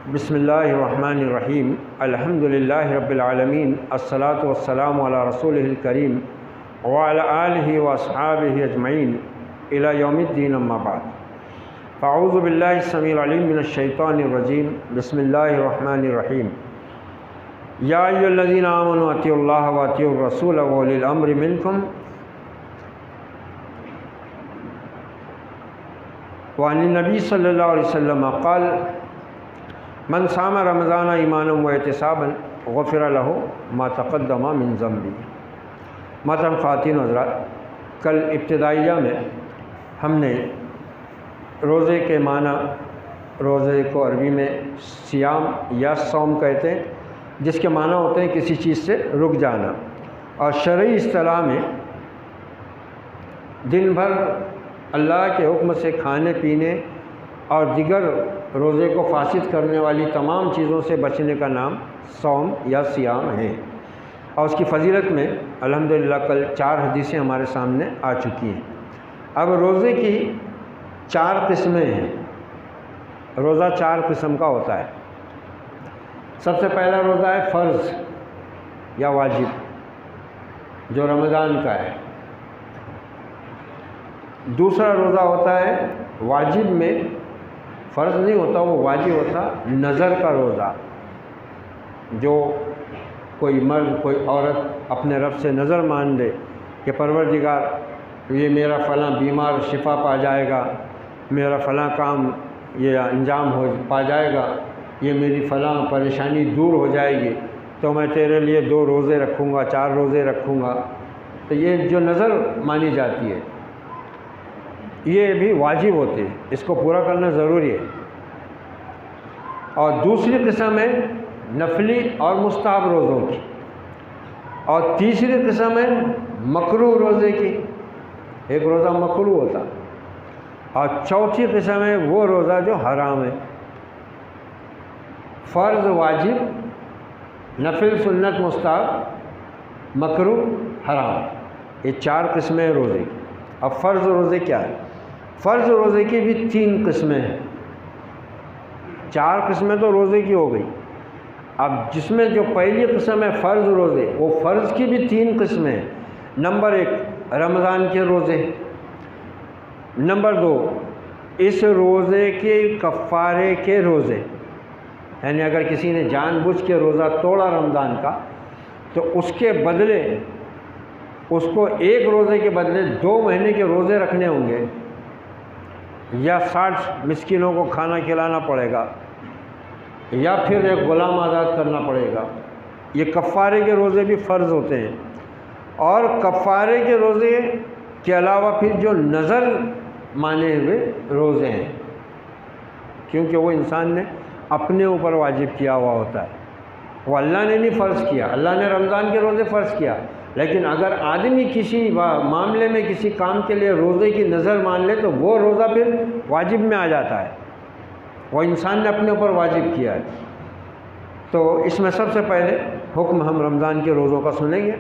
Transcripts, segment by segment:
بسم اللہ الرحمن الرحیم الحمد للہ رب العالمین الصلاۃ والسلام علی رسولہ الکریم وعلی آلہ واصحابہ اجمعین الی یوم الدین اما بعد فاعوذ باللہ السمیع العلیم من الشیطان الرجیم بسم اللہ الرحمن الرحیم یا ایھا الذین آمنوا اطیعوا اللہ واطیعوا الرسول واولی الامر منکم وعن النبی صلی اللہ علیہ وسلم قال من صام رمضان ایمانا و احتسابا غفر له ما تقدم من ذنبہ۔ محترم خواتین و حضرات، کل ابتدائیہ میں ہم نے روزے کے معنی، روزے کو عربی میں صیام یا صوم کہتے ہیں، جس کے معنی ہوتے ہیں کسی چیز سے رک جانا، اور شرعی اصطلاح میں دن بھر اللہ کے حکم سے کھانے پینے اور دیگر روزے کو فاسد کرنے والی تمام چیزوں سے بچنے کا نام صوم یا صیام ہے۔ اور اس کی فضیلت میں الحمدللہ کل 4 حدیثیں ہمارے سامنے آ چکی ہیں۔ اب روزے کی 4 قسمیں ہیں۔ روزہ 4 قسم کا ہوتا ہے۔ سب سے پہلا روزہ ہے فرض یا واجب، جو رمضان کا ہے۔ دوسرا روزہ ہوتا ہے واجب میں، فرض نہیں ہوتا، وہ واجب ہوتا نظر کا روزہ، جو کوئی مرد کوئی عورت اپنے رب سے نظر مان لے کہ پروردگار یہ میرا فلاں بیمار شفا پا جائے گا، میرا فلاں کام یہ انجام پا جائے گا، یہ میری فلاں پریشانی دور ہو جائے گی، تو میں تیرے لیے 2 روزے رکھوں گا، 4 روزے رکھوں گا۔ تو یہ جو نظر مانی جاتی ہے یہ بھی واجب ہوتے ہیں، اس کو پورا کرنا ضروری ہے۔ اور دوسری قسم ہے نفلی اور مستحب روزوں کی، اور تیسری قسم ہے مکروہ روزے کی، ایک روزہ مکروہ ہوتا، اور چوتھی قسم ہے وہ روزہ جو حرام ہے۔ فرض، واجب، نفل، سنت، مستحب، مکروہ، حرام، یہ 4 قسمیں ہیں روزے کی۔ اب فرض روزے کیا ہے؟ فرض روزے کی بھی 3 قسمیں ہیں۔ 4 قسمیں تو روزے کی ہو گئی، اب جس میں جو پہلی قسم ہے فرض روزے، وہ فرض کی بھی 3 قسمیں ہیں۔ نمبر 1 رمضان کے روزے، نمبر 2 اس روزے کے کفارے کے روزے، یعنی اگر کسی نے جان بوجھ کے روزہ توڑا رمضان کا تو اس کے بدلے اس کو 1 روزے کے بدلے 2 مہینے کے روزے رکھنے ہوں گے، یا 60 مسکینوں کو کھانا کھلانا پڑے گا، یا پھر ایک غلام آزاد کرنا پڑے گا۔ یہ کفارے کے روزے بھی فرض ہوتے ہیں۔ اور کفارے کے روزے کے علاوہ پھر جو نظر مانے ہوئے روزے ہیں، کیونکہ وہ انسان نے اپنے اوپر واجب کیا ہوا ہوتا ہے، وہ اللہ نے نہیں فرض کیا۔ اللہ نے رمضان کے روزے فرض کیا، لیکن اگر آدمی کسی معاملے میں کسی کام کے لیے روزے کی نظر مان لے تو وہ روزہ پھر واجب میں آ جاتا ہے، وہ انسان نے اپنے اوپر واجب کیا ہے۔ تو اس میں سب سے پہلے حکم ہم رمضان کے روزوں کا سنیں گے،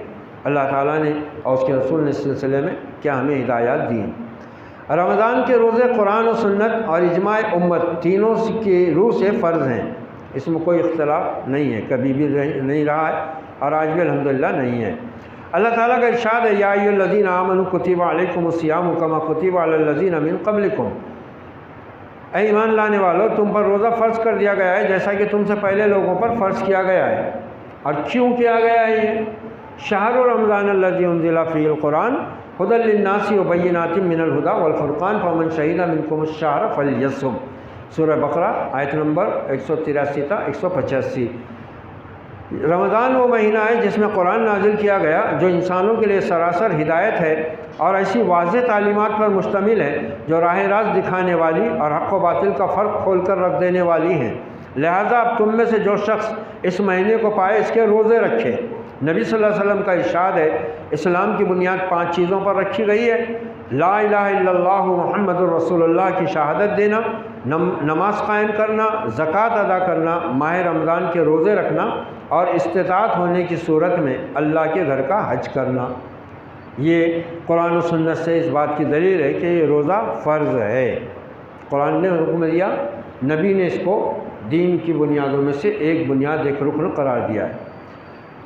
اللہ تعالیٰ نے اور اس کے رسول نے اس سلسلے میں کیا ہمیں ہدایات دی ہیں۔ رمضان کے روزے قرآن و سنت اور اجماع امت تینوں کی روح سے فرض ہیں، اس میں کوئی اختلاف نہیں ہے، کبھی بھی نہیں رہا ہے اور آج بھی الحمدللہ نہیں ہے۔ اللہ تعالیٰ کا ارشاد ہے، یا ایھا الذین آمنوا کتب علیکم الصیام کما کتب علی الذین من قبلکم، اے ایمان لانے والو تم پر روزہ فرض کر دیا گیا ہے جیسا کہ تم سے پہلے لوگوں پر فرض کیا گیا ہے۔ اور کیوں کیا گیا ہے یہ؟ شہر رمضان الذی انزل فیہ القرآن ھدی للناس وبینات من الھدی والفرقان فمن شہد منکم الشہر فلیصم، سورہ بقرہ آیت نمبر 183 تا 185۔ رمضان وہ مہینہ ہے جس میں قرآن نازل کیا گیا، جو انسانوں کے لیے سراسر ہدایت ہے اور ایسی واضح تعلیمات پر مشتمل ہے جو راہ راست دکھانے والی اور حق و باطل کا فرق کھول کر رکھ دینے والی ہیں۔ لہذا اب تم میں سے جو شخص اس مہینے کو پائے اس کے روزے رکھے۔ نبی صلی اللہ علیہ وسلم کا ارشاد ہے، اسلام کی بنیاد 5 چیزوں پر رکھی گئی ہے: لا الہ الا اللہ محمد الرسول اللہ کی شہادت دینا، نماز قائم کرنا، زکوٰۃ ادا کرنا، ماہ رمضان کے روزے رکھنا، اور استطاعت ہونے کی صورت میں اللہ کے گھر کا حج کرنا۔ یہ قرآن و سنت سے اس بات کی دلیل ہے کہ یہ روزہ فرض ہے۔ قرآن نے حکم دیا، نبی نے اس کو دین کی بنیادوں میں سے ایک بنیاد، ایک رکن قرار دیا ہے۔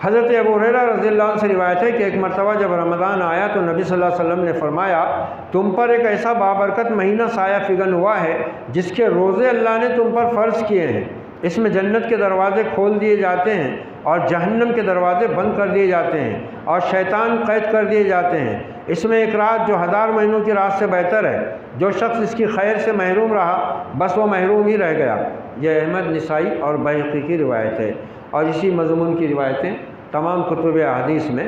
حضرت ابو ہریرہ رضی اللہ عنہ سے روایت ہے کہ ایک مرتبہ جب رمضان آیا تو نبی صلی اللہ علیہ وسلم نے فرمایا، تم پر ایک ایسا بابرکت مہینہ سایہ فگن ہوا ہے جس کے روزے اللہ نے تم پر فرض کیے ہیں۔ اس میں جنت کے دروازے کھول دیے جاتے ہیں اور جہنم کے دروازے بند کر دیے جاتے ہیں اور شیطان قید کر دیے جاتے ہیں۔ اس میں ایک رات جو 1000 مہینوں کی رات سے بہتر ہے۔ جو شخص اس کی خیر سے محروم رہا بس وہ محروم ہی رہ گیا۔ یہ احمد، نسائی اور بیہقی کی روایت ہے، اور اسی مضمون کی روایتیں تمام کتب احادیث میں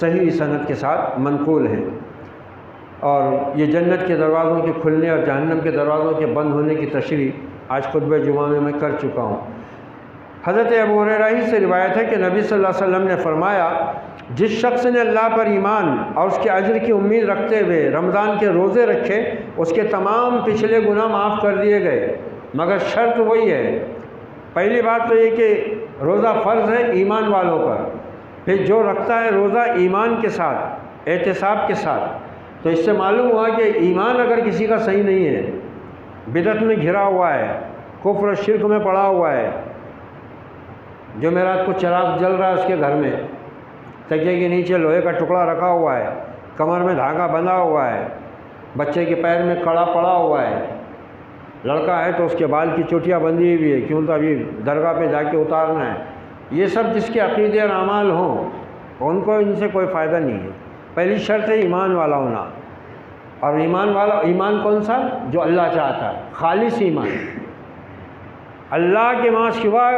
صحیح سند کے ساتھ منقول ہیں۔ اور یہ جنت کے دروازوں کے کھلنے اور جہنم کے دروازوں کے بند ہونے کی تشریح آج خطبہ جمعہ میں کر چکا ہوں۔ حضرت ابو ہریرہ ہی سے روایت ہے کہ نبی صلی اللہ علیہ وسلم نے فرمایا، جس شخص نے اللہ پر ایمان اور اس کے اجر کی امید رکھتے ہوئے رمضان کے روزے رکھے، اس کے تمام پچھلے گناہ معاف کر دیے گئے، مگر شرط وہی ہے۔ پہلی بات تو یہ کہ روزہ فرض ہے ایمان والوں پر، پھر جو رکھتا ہے روزہ ایمان کے ساتھ، احتساب کے ساتھ، تو اس سے معلوم ہوا کہ ایمان اگر کسی کا صحیح نہیں ہے، بدعت میں گھرا ہوا ہے، کفر و شرک میں پڑا ہوا ہے، جمعرات کو چراغ جل رہا ہے اس کے گھر میں، تکیے کے نیچے لوہے کا ٹکڑا رکھا ہوا ہے، کمر میں دھاگا بندھا ہوا ہے، بچے کے پیر میں کڑا پڑا ہوا ہے، لڑکا ہے تو اس کے بال کی چوٹیاں بندھی ہوئی ہے، کیوں تو ابھی درگاہ پہ جا کے اتارنا ہے۔ یہ سب جس کے عقیدے اور اعمال ہوں ان کو ان سے کوئی فائدہ نہیں ہے۔ پہلی شرط ہے ایمان والا ہونا، اور ایمان کون سا؟ جو اللہ چاہتا ہے، خالص ایمان، اللہ کے ماں سوا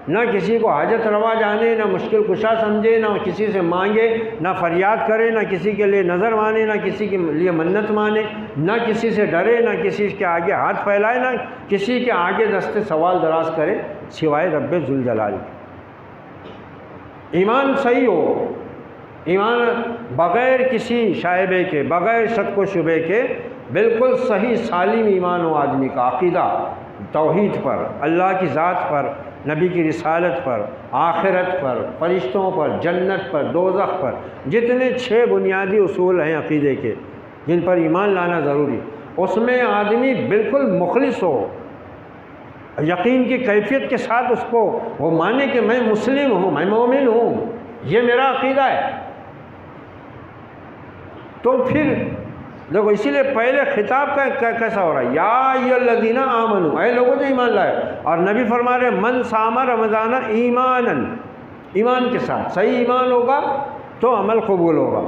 نہ کسی کو حاجت روا جانے، نہ مشکل کشا سمجھے، نہ کسی سے مانگے، نہ فریاد کرے، نہ کسی کے لیے نظر مانے، نہ کسی کے لیے منت مانے، نہ کسی سے ڈرے، نہ کسی کے آگے ہاتھ پھیلائے، نہ کسی کے آگے دست سوال دراز کرے سوائے رب ذوالجلال کے۔ ایمان صحیح ہو، ایمان بغیر کسی شائبے کے، بغیر شک و شبے کے، بالکل صحیح سالم ایمان ہو آدمی کا، عقیدہ توحید پر، اللہ کی ذات پر، نبی کی رسالت پر، آخرت پر، فرشتوں پر، جنت پر، دوزخ پر، جتنے 6 بنیادی اصول ہیں عقیدے کے جن پر ایمان لانا ضروری، اس میں آدمی بالکل مخلص ہو، یقین کی کیفیت کے ساتھ اس کو وہ مانے کہ میں مسلم ہوں، میں مومن ہوں، یہ میرا عقیدہ ہے۔ تو پھر دیکھو اسی لیے پہلے خطاب کا کیسا ہو رہا ہے، یا ایھا الذین آمنوا، اے لوگوں جو ایمان لائے، اور نبی فرما رہے من صام رمضان ایمانا، ایمان کے ساتھ، صحیح ایمان ہوگا تو عمل قبول ہوگا۔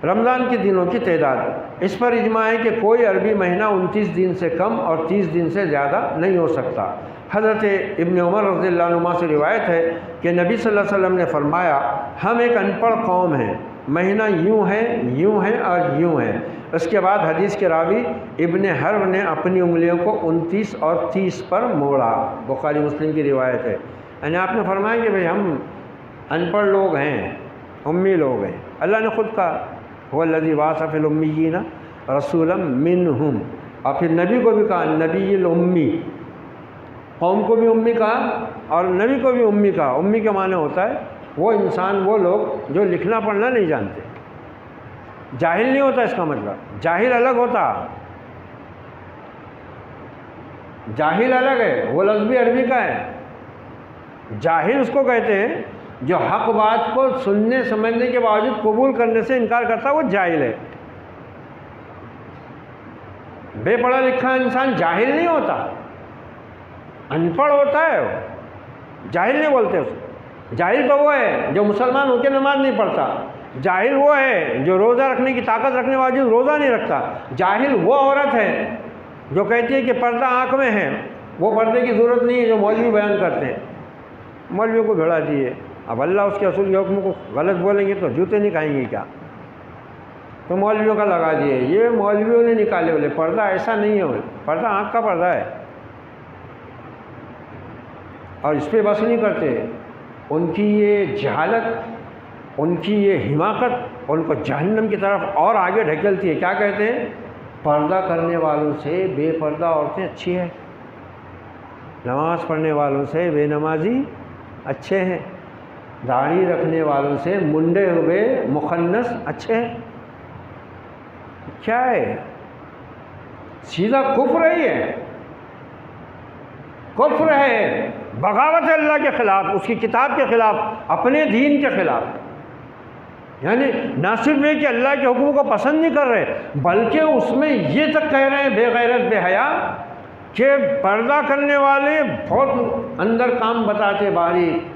رمضان کے دنوں کی تعداد، اس پر اجماع ہے کہ کوئی عربی مہینہ 29 دن سے کم اور 30 دن سے زیادہ نہیں ہو سکتا۔ حضرت ابن عمر رضی اللہ عنہ سے روایت ہے کہ نبی صلی اللہ علیہ وسلم نے فرمایا، ہم ایک ان پڑھ قوم ہیں، مہینہ یوں ہے اور یوں ہے۔ اس کے بعد حدیث کے راوی ابن حرب نے اپنی انگلیوں کو 29 اور 30 پر موڑا، بخاری مسلم کی روایت ہے۔ یعنی آپ نے فرمایا کہ بھئی ہم ان پڑھ لوگ ہیں، امی لوگ ہیں۔ اللہ نے خود کہا هو الذی بعث فی الامیین رسولا منہم، اور پھر نبی کو بھی کہا نبی الامی، قوم کو بھی امی کہا اور نبی کو بھی امی کہا۔ امی کے معنی ہوتا ہے وہ انسان، وہ لوگ جو لکھنا پڑھنا نہیں جانتے۔ جاہل نہیں ہوتا اس کا مطلب، جاہل الگ ہوتا، جاہل الگ ہے، وہ لفظ بھی عربی کا ہے۔ جاہل اس کو کہتے ہیں جو حق بات کو سننے سمجھنے کے باوجود قبول کرنے سے انکار کرتا، وہ جاہل ہے۔ بے پڑھا لکھا انسان جاہل نہیں ہوتا، ان پڑھ ہوتا ہے، وہ جاہل نہیں بولتے اس کو۔ جاہل تو وہ ہے جو مسلمان ہو کے نماز نہیں پڑھتا، جاہل وہ ہے جو روزہ رکھنے کی طاقت رکھنے کے باوجود روزہ نہیں رکھتا، جاہل وہ عورت ہے جو کہتی ہے کہ پردہ آنکھ میں ہے، وہ پردے کی ضرورت نہیں ہے جو مولوی بیان کرتے ہیں۔ مولویوں کو بھیڑا دیے، اب اللہ اس کے اصول کے حکم کو غلط بولیں گے تو جوتے نہیں کھائیں گے کیا؟ تو مولویوں کا لگا دیے، یہ مولویوں نے نکالے، بولے پردہ ایسا نہیں ہے، پردہ آنکھ کا پردہ ہے، اور اس پہ بس نہیں کرتے۔ ان کی یہ جہالت، ان کی یہ حماقت ان کو جہنم کی طرف اور آگے ڈھکیلتی ہے۔ کیا کہتے ہیں؟ پردہ کرنے والوں سے بے پردہ عورتیں اچھی ہیں، نماز پڑھنے والوں سے بے نمازی اچھے ہیں، داڑھی رکھنے والوں سے منڈے ہوئے مخنث اچھے ہیں۔ کیا ہے؟ سیدھا کفر ہی ہے، کفر ہے، بغاوت ہے اللہ کے خلاف، اس کی کتاب کے خلاف، اپنے دین کے خلاف۔ یعنی نہ صرف یہ کہ اللہ کے حکم کو پسند نہیں کر رہے، بلکہ اس میں یہ تک کہہ رہے ہیں بے غیرت بے حیا کہ پردہ کرنے والے بہت اندر کام بتاتے باریک،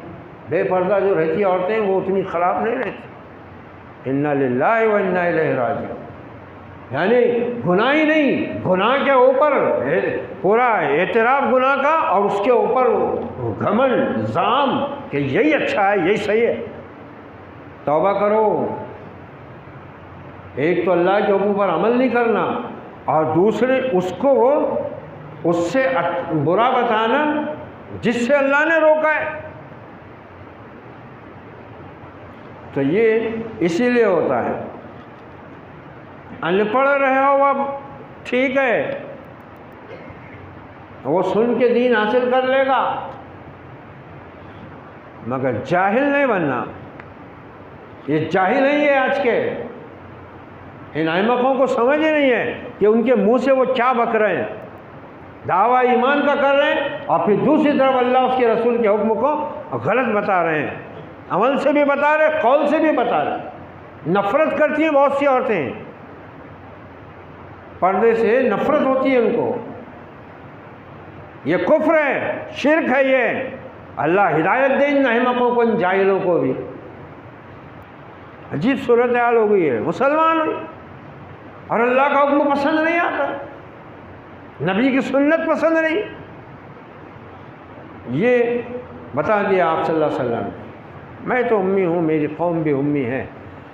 بے پردہ جو رہتی عورتیں وہ اتنی خراب نہیں رہتی۔ انا للہ و انا الیہ راجعون، یعنی گناہ ہی نہیں، گناہ کے اوپر پورا اعتراف گناہ کا، اور اس کے اوپر گھمنڈ زعم کہ یہی اچھا ہے، یہی صحیح ہے۔ توبہ کرو۔ ایک تو اللہ کے حکم پر عمل نہیں کرنا، اور دوسرے اس کو اس سے برا بتانا جس سے اللہ نے روکا ہے۔ تو یہ اسی لیے ہوتا ہے۔ ان پڑھ رہے ہو اب ٹھیک ہے، وہ سن کے دین حاصل کر لے گا، مگر جاہل نہیں بننا۔ یہ جاہل نہیں ہے آج کے، ان احمقوں کو سمجھ ہی نہیں ہے کہ ان کے منہ سے وہ کیا بک رہے ہیں، دعویٰ ایمان کا کر رہے ہیں، اور پھر دوسری طرف اللہ اس کے رسول کے حکم کو غلط بتا رہے ہیں، عمل سے بھی بتا رہے، قول سے بھی بتا رہے۔ نفرت کرتی ہیں بہت سی عورتیں، پردے سے نفرت ہوتی ہے ان کو۔ یہ کفر ہے، شرک ہے یہ۔ اللہ ہدایت دے ان احمقوں کو، ان جاہلوں کو بھی۔ عجیب صورتحال ہو گئی ہے، مسلمان ہوئی اور اللہ کا حکم پسند نہیں آتا، نبی کی سنت پسند نہیں۔ یہ بتا دیا آپ صلی اللہ علیہ وسلم، میں تو امی ہوں، میری قوم بھی امی ہے،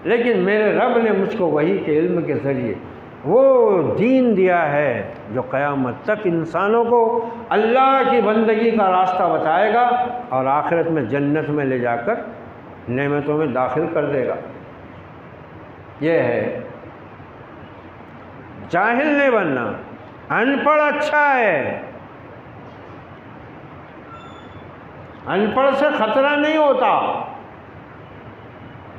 لیکن میرے رب نے مجھ کو وحی کے علم کے ذریعے وہ دین دیا ہے جو قیامت تک انسانوں کو اللہ کی بندگی کا راستہ بتائے گا، اور آخرت میں جنت میں لے جا کر نعمتوں میں داخل کر دے گا۔ یہ ہے، جاہل نہیں بننا۔ ان پڑھ اچھا ہے، ان پڑھ سے خطرہ نہیں ہوتا،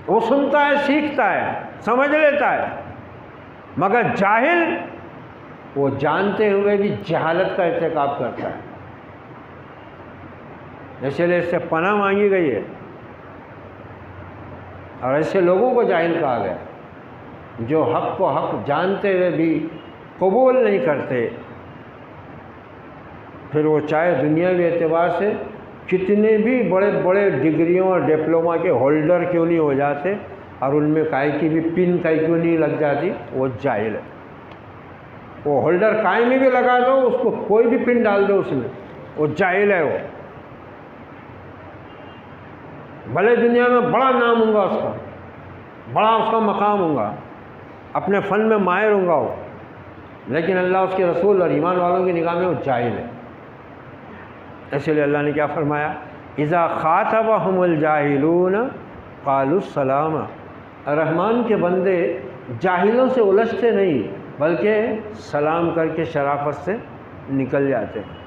وہ سنتا ہے، سیکھتا ہے، سمجھ لیتا ہے، مگر جاہل وہ جانتے ہوئے بھی جہالت کا ارتکاب کرتا ہے۔ اس لیے اس سے پناہ مانگی گئی ہے، اور ایسے لوگوں کو جاہل کہا گیا جو حق کو حق جانتے ہوئے بھی قبول نہیں کرتے، پھر وہ چاہے دنیاوی اعتبار سے کتنے بھی بڑے بڑے ڈگریوں اور ڈپلوما کے ہولڈر کیوں نہیں ہو جاتے، اور ان میں کائی کی بھی پن کائی کیوں نہیں لگ جاتی، وہ جاہل ہے۔ وہ ہولڈر کائی میں بھی لگا دو، اس کو کوئی بھی پن ڈال دو اس میں، وہ جاہل ہے۔ وہ بھلے دنیا میں بڑا نام ہوں گا اس کا، بڑا اس کا مقام ہوں گا، اپنے فن میں ماہر ہوں گا وہ، لیکن اللہ اس کے رسول اور ایمان والوں کی نگاہ میں وہ جاہل ہے۔ اسی لیے اللہ نے کیا فرمایا، اذا خاطبہم الجاہلون قالوا السلام۔ رحمان کے بندے جاہلوں سے الجھتے نہیں، بلکہ سلام کر کے شرافت سے نکل جاتے ہیں۔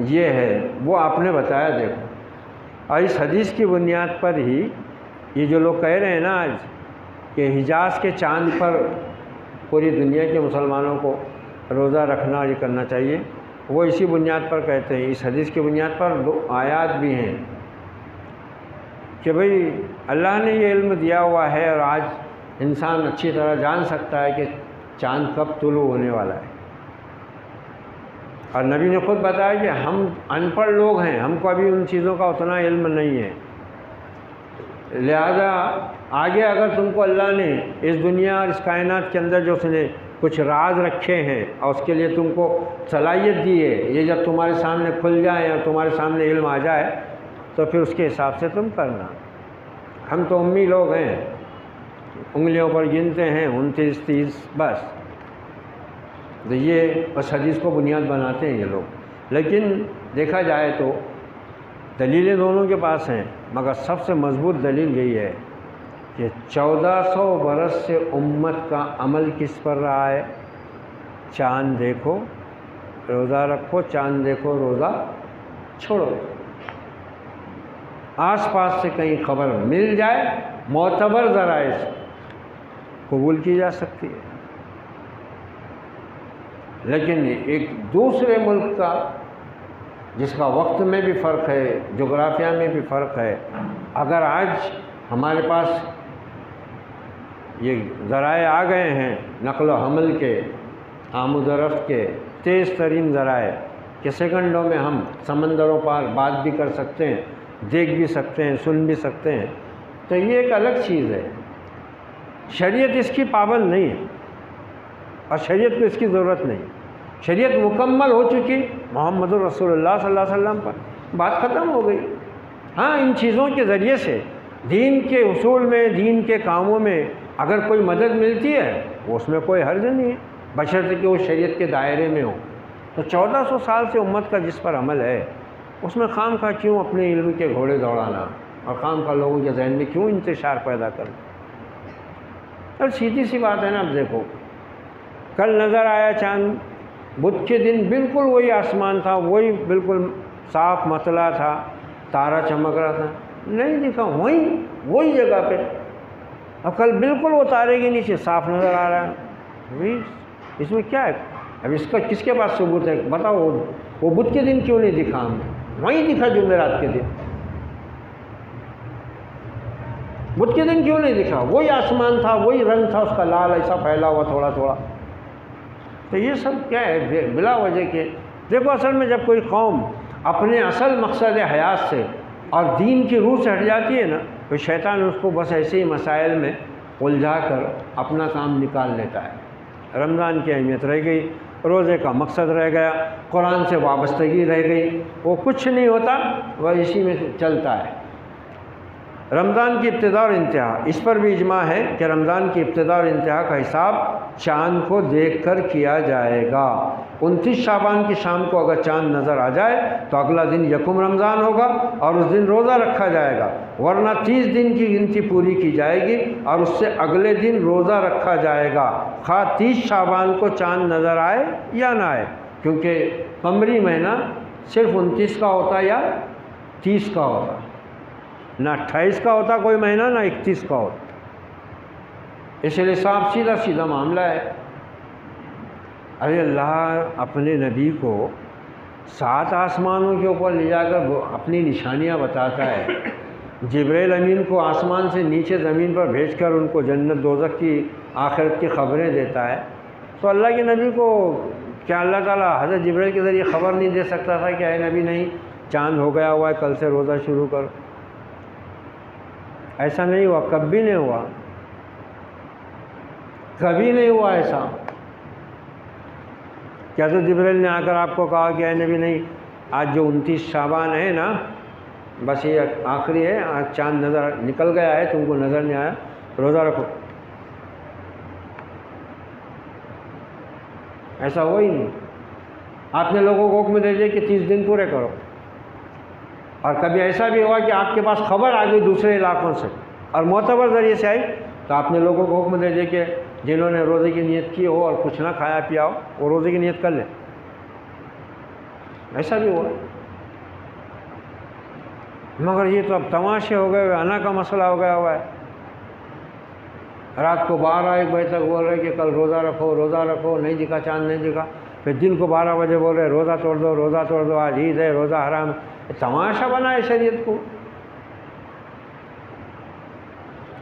یہ ہے، وہ آپ نے بتایا۔ دیکھو، اور اس حدیث کی بنیاد پر ہی یہ جو لوگ کہہ رہے ہیں نا آج کہ حجاز کے چاند پر پوری دنیا کے مسلمانوں کو روزہ رکھنا اور یہ کرنا چاہیے، وہ اسی بنیاد پر کہتے ہیں۔ اس حدیث کی بنیاد پر دو آیات بھی ہیں کہ بھئی اللہ نے یہ علم دیا ہوا ہے، اور آج انسان اچھی طرح جان سکتا ہے کہ چاند کب طلوع ہونے والا ہے، اور نبی نے خود بتایا کہ ہم ان پڑھ لوگ ہیں، ہم کو ابھی ان چیزوں کا اتنا علم نہیں ہے، لہذا آگے اگر تم کو اللہ نے اس دنیا اور اس کائنات کے اندر جو اس نے کچھ راز رکھے ہیں اور اس کے لیے تم کو صلاحیت دی ہے، یہ جب تمہارے سامنے کھل جائیں اور تمہارے سامنے علم آ جائے تو پھر اس کے حساب سے تم کرنا۔ ہم تو امی لوگ ہیں، انگلیوں پر گنتے ہیں 29 30 بس، تو یہ بس حدیث کو بنیاد بناتے ہیں یہ لوگ۔ لیکن دیکھا جائے تو دلیلیں دونوں کے پاس ہیں، مگر سب سے مضبوط دلیل یہی ہے کہ 1400 برس سے امت کا عمل کس پر رہا ہے؟ چاند دیکھو روزہ رکھو، چاند دیکھو روزہ چھوڑو۔ آس پاس سے کہیں خبر مل جائے معتبر ذرائع سے قبول کی جا سکتی ہے، لیکن ایک دوسرے ملک کا جس کا وقت میں بھی فرق ہے، جغرافیہ میں بھی فرق ہے، اگر آج ہمارے پاس یہ ذرائع آ گئے ہیں نقل و حمل کے، آمد و رفت کے تیز ترین ذرائع کہ سیکنڈوں میں ہم سمندروں پار بات بھی کر سکتے ہیں، دیکھ بھی سکتے ہیں، سن بھی سکتے ہیں، تو یہ ایک الگ چیز ہے۔ شریعت اس کی پابند نہیں ہے اور شریعت کو اس کی ضرورت نہیں، شریعت مکمل ہو چکی محمد رسول اللہ صلی اللہ علیہ وسلم پر، بات ختم ہو گئی۔ ہاں ان چیزوں کے ذریعے سے دین کے اصول میں، دین کے کاموں میں اگر کوئی مدد ملتی ہے اس میں کوئی حرج نہیں ہے، بشرطے کہ وہ شریعت کے دائرے میں ہو۔ تو 1400 سال سے امت کا جس پر عمل ہے اس میں خام خواہ کیوں اپنے علم کے گھوڑے دوڑانا اور خام خواہ لوگوں کے ذہن میں کیوں انتشار پیدا کرنا؟ اور سیدھی سی بات ہے نا، اب دیکھو کل نظر آیا چاند، بدھ کے دن بالکل وہی آسمان تھا، وہی بالکل صاف مطلع تھا، تارا چمک رہا تھا، نہیں دکھا وہی جگہ پہ، اب کل بالکل وہ تارے کے نیچے صاف نظر آ رہا ہے۔ اس میں کیا ہے؟ اب اس کا کس کے پاس ثبوت ہے؟ بتاؤ، وہ بدھ کے دن کیوں نہیں دکھا ہمیں؟ وہیں دکھا جمعرات کے دن، بدھ کے دن کیوں نہیں دکھا؟ وہی آسمان تھا، وہی رنگ تھا اس کا لال ایسا پھیلا ہوا تھوڑا تھوڑا۔ تو یہ سب کیا ہے؟ بلا وجہ کے دیکھو، اصل میں جب کوئی قوم اپنے اصل مقصد حیات سے اور دین کی روح سے ہٹ جاتی ہے نا، تو شیطان اس کو بس ایسے ہی مسائل میں الجھا کر اپنا کام نکال لیتا ہے۔ رمضان کی اہمیت رہ گئی، روزے کا مقصد رہ گیا، قرآن سے وابستگی رہ گئی، وہ کچھ نہیں ہوتا، وہ اسی میں چلتا ہے۔ رمضان کی ابتدا اور انتہا، اس پر بھی اجماع ہے کہ رمضان کی ابتدا اور انتہا کا حساب چاند کو دیکھ کر کیا جائے گا۔ 29 شعبان کی شام کو اگر چاند نظر آ جائے تو اگلا دن یکم رمضان ہوگا اور اس دن روزہ رکھا جائے گا، ورنہ 30 دن کی گنتی پوری کی جائے گی اور اس سے اگلے دن روزہ رکھا جائے گا، خواہ 30 شعبان کو چاند نظر آئے یا نہ آئے، کیونکہ قمری مہینہ صرف 29 کا ہوتا یا 30 کا ہوتا، نہ 28 کا ہوتا کوئی مہینہ، نہ 31 کا ہوتا۔ اس لیے صاف سیدھا معاملہ ہے۔ ارے اللہ اپنے نبی کو 7 آسمانوں کے اوپر لے جا کر اپنی نشانیاں بتاتا ہے، جبرائیل امین کو آسمان سے نیچے زمین پر بھیج کر ان کو جنت دوزخ کی آخرت کی خبریں دیتا ہے، تو اللہ کے نبی کو کیا اللہ تعالیٰ حضرت جبرائیل کے ذریعے خبر نہیں دے سکتا تھا کہ اے نبی نہیں، چاند ہو گیا ہوا ہے، کل سے روزہ شروع کرو؟ ایسا نہیں ہوا، کبھی نہیں ہوا، کبھی نہیں ہوا ایسا۔ کیا تو جبرائیل نے آ کر آپ کو کہا کہ اے نبی نہیں، آج جو 29 شعبان ہے نا، بس یہ آخری ہے، آج چاند نظر نکل گیا ہے، تم کو نظر نہیں آیا، روزہ رکھو؟ ایسا ہوا ہی نہیں۔ آپ نے لوگوں کو حکم دے دیا کہ 30 دن پورے کرو، اور کبھی ایسا بھی ہوا کہ آپ کے پاس خبر آ گئی دوسرے علاقوں سے اور معتبر ذریعے سے آئی، تو آپ نے لوگوں کو حکم دے دیا کہ جنہوں نے روزے کی نیت کی ہو اور کچھ نہ کھایا پیا ہو وہ روزے کی نیت کر لیں۔ ایسا بھی ہوا، مگر یہ تو اب تماشے ہو گئے، انا کا مسئلہ ہو گیا ہوا ہے۔ رات کو 12-1 بجے تک بول رہے کہ کل روزہ رکھو، روزہ رکھو، نہیں دکھا چاند، نہیں دکھا، پھر دن کو 12 بجے بول رہے روزہ توڑ دو، روزہ توڑ دو، آج عید ہے، روزہ حرام ہے۔ تماشا بنا ہے شریعت کو،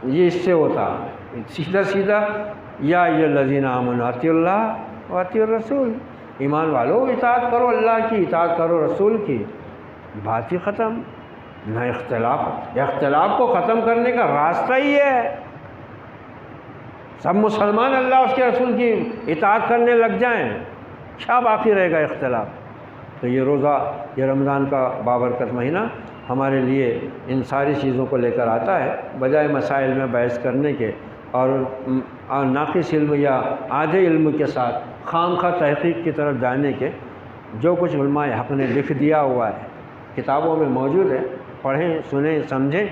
یہ اس سے ہوتا سیدھا یا ایھا الذین آمنوا اطیعوا اللہ واطیعوا الرسول، ایمان والو اطاعت کرو اللہ کی، اطاعت کرو رسول کی، بات ہی ختم۔ نہ اختلاف کو ختم کرنے کا راستہ ہی ہے، سب مسلمان اللہ اس کے رسول کی اطاعت کرنے لگ جائیں، کیا باقی رہے گا اختلاف؟ تو یہ روزہ، یہ رمضان کا بابرکت مہینہ ہمارے لیے ان ساری چیزوں کو لے کر آتا ہے، بجائے مسائل میں بحث کرنے کے اور ناقص علم یا آدھے علم کے ساتھ خام خواہ تحقیق کی طرف جانے کے۔ جو کچھ علماء حق نے لکھ دیا ہوا ہے، کتابوں میں موجود ہے، پڑھیں، سنیں، سمجھیں،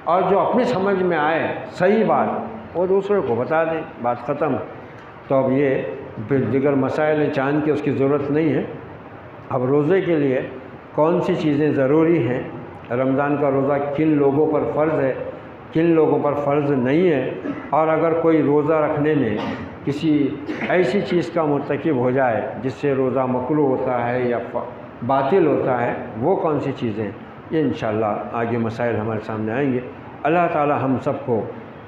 اور جو اپنی سمجھ میں آئے صحیح بات وہ دوسرے کو بتا دیں، بات ختم۔ تو اب یہ دیگر مسائل چاند کی اس کی ضرورت نہیں ہے۔ اب روزے کے لیے کون سی چیزیں ضروری ہیں، رمضان کا روزہ کن لوگوں پر فرض ہے، کن لوگوں پر فرض نہیں ہے، اور اگر کوئی روزہ رکھنے میں کسی ایسی چیز کا مرتکب ہو جائے جس سے روزہ مکروہ ہوتا ہے یا باطل ہوتا ہے، وہ کون سی چیزیں، یہ انشاءاللہ آگے مسائل ہمارے سامنے آئیں گے۔ اللہ تعالی ہم سب کو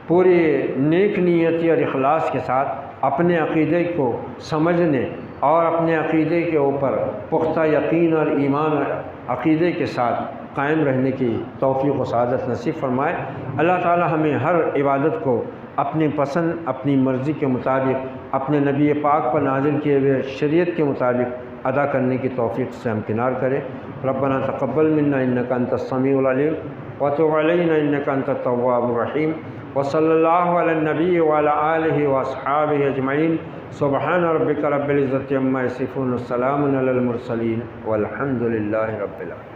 پوری نیک نیتی اور اخلاص کے ساتھ اپنے عقیدے کو سمجھنے اور اپنے عقیدے کے اوپر پختہ یقین اور ایمان اور عقیدے کے ساتھ قائم رہنے کی توفیق و سعادت نصیب فرمائے۔ اللہ تعالی ہمیں ہر عبادت کو اپنی پسند، اپنی مرضی کے مطابق، اپنے نبی پاک پر نازل کیے ہوئے شریعت کے مطابق ادا کرنے کی توفیق سے ہمکنار کرے۔ ربنا تقبل منا انک انت السمیع العلیم وتب علینا انک انت التواب الرحیم، وصلی اللہ علی النبی وعلی آلہ واصحابہ اجمعین۔ سبحان ربک رب العزۃ عما یصفون، السلام علی المرسلین والحمد للہ رب العالمین۔